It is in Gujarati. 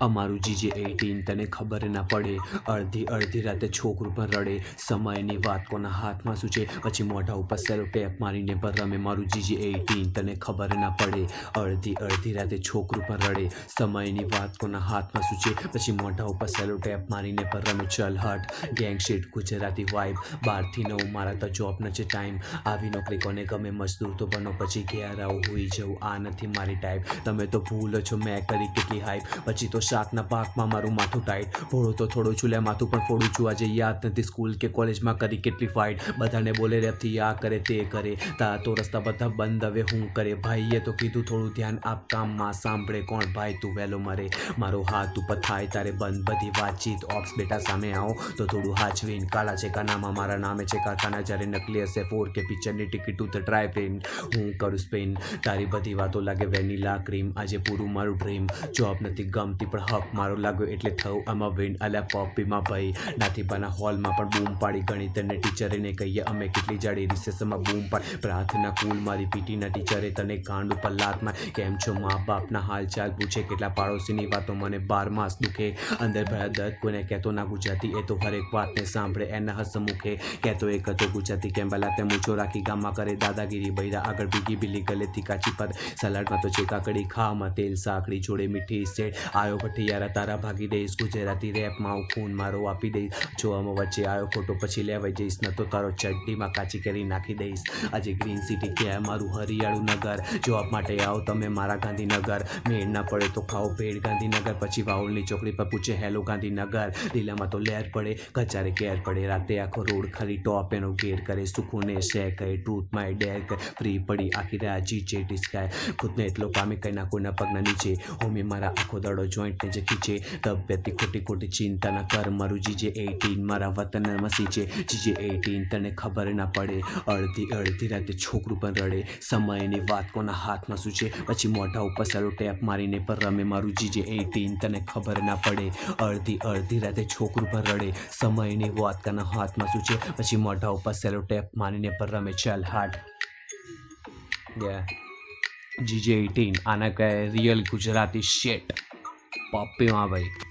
અમારું GJ18 તને ખબર ના પડે, અડધી રાતે છોકરું પણ રડે, સમયની વાત કોના હાથમાં શું છે, પછી મોઢા ઉપર સેલો ટેપ મારીને પર રમે. મારું GJ18 તને ખબર ના પડે, અડધી રાતે છોકરું પણ રડે, સમયની વાત કોના હાથમાં શું છે, પછી મોઢા ઉપર સેલો ટેપ મારીને પર રમે. ચલ હટ ગેંગ શીટ ગુજરાતી વાઇબ, 12 થી 9 મારા તો જોબ ન છે ટાઈમ, આવી નોકરી કોને ગમે, મજદૂર તો બનો પછી ઘેર આવું હોઈ જવું, આ નથી મારી ટાઈપ. તમે તો ભૂલો છો મેં કરી કેટલી હાઈપ, પછી તો શાકના પાકમાં મારું માથું ટાઈટ, ભોળો તો થોડું છું લે માથું પણ ફોડું છું. આજે યાદ નથી સ્કૂલ કે કોલેજમાં કરી કેટલી ફાઇટ, બધાને બોલે રેપથી આ કરે તે કરે, તા તો રસ્તા બધા બંધ હવે હું કરે. ભાઈએ તો કીધું થોડું ધ્યાન આપ કામમાં, સાંભળે કોણ ભાઈ તું વહેલો મરે, મારો હાથ ઉપર થાય તારે બંધ બધી વાતચીત, ઓપ્સ બેટા સામે આવો તો થોડું હાચવીન, કાળા છે કાનામાં મારા નામે છે કારખાના, જ્યારે નકલી હશે 4K પિક્ચરની ટિકિટ તો ટ્રાય પ્લેન, હું કરું સ્પેન, તારી બધી વાતો લાગે વેનીલા ક્રીમ, આજે પૂરું મારું ડ્રીમ, જોબ નથી ગમતી પણ હક મારો લાગ્યો એટલે થયું આમાં વિન, અલ્યા પપ્પીમાં ભાઈ નાથી બના હોલમાં પણ બૂમ પાડી, ગણિતને ટીચરેને કહીએ અમે કેટલી જાડી, રિસેસમાં બૂમ પાડી, પ્રાર્થના કુલ મારી પીટીના ટીચરે તને કાંડ ઉપર લાતમાં, કેમ છો મા બાપના હાલચાલ પૂછે, કેટલા પાડોશીની વાતો મને 12 માસ દુખે, અંદર ભયા દર્દ કોઈને કહેતો ના ગુજરાતી, એ તો હરેક વાતને સાંભળે એના હસમુખે, કહેતો એક હતો ગુજરાતી કેમ પહેલા તે મૂછો રાખી, ગામમાં કરે દાદાગીરી, બૈરા આગળ બીગી બિલ્લી ગલેથી કાચી પર, સલાડમાં તો છે કાકડી, ખાવામાં તેલ સાકડી, જોડે મીઠી સેડ, આયો ભઠિયારા તારા ભાગી દઈશ, ગુજરાતી રેપમાં હું ખૂન મારો આપી દઈશ, જો આમાં વચ્ચે આવ્યો ખોટો પછી લેવાઈ જઈશ, ન તો તારો ચડ્ડીમાં કાચી કરી નાખી દઈશ. આજે ગ્રીન સિટી ક્યાં મારું હરિયાળું નગર, જોબ માટે આવો તમે મારા ગાંધીનગર, મેળ ના પડે તો ખાઓ ભેડ ગાંધીનગર, પછી વાઉલની ચોકડી પર પૂછે હેલો ગાંધીનગર, લીલામાં તો લહેર પડે કચારે કેર પડે, રાતે આખો રોડ ખરી ટોપ એનો ગેર કરે, સુખોને શેર કરે, ટ્રુથ માય ડેર કરે, ફ્રી પડી આખી રાત જીજે ડિસ્કાય, ખુદને એટલો પામી કઈ ના કોઈના પગના નીચે, હોમી મારા આખો દડો જોઈન્ટને જે ખીચે, તબિયતની ખોટી ચિંતા ના કર, મારું GJ18 મારા વતન મસી છે, GJ18 તને ખબર ના પડે, અડધી રાતે છોકરું પણ રડે, સમયની વાત કોના હાથમાં શું છે, પછી મોઢા ઉપર સેલો ટેપ મારીને પર રમે. મારું GJ18 તને ખબર ના પડે, અડધી રાતે છોકરું પણ રડે, સમયની વાત કોના હાથમાં શું છે, પછી મોઢા ઉપર સેલો ટેપ મારીને પર રમે. ચલ હાટ GJ18 આના કહે રિયલ ગુજરાતી શેટ પપ્પીમાં ભાઈ.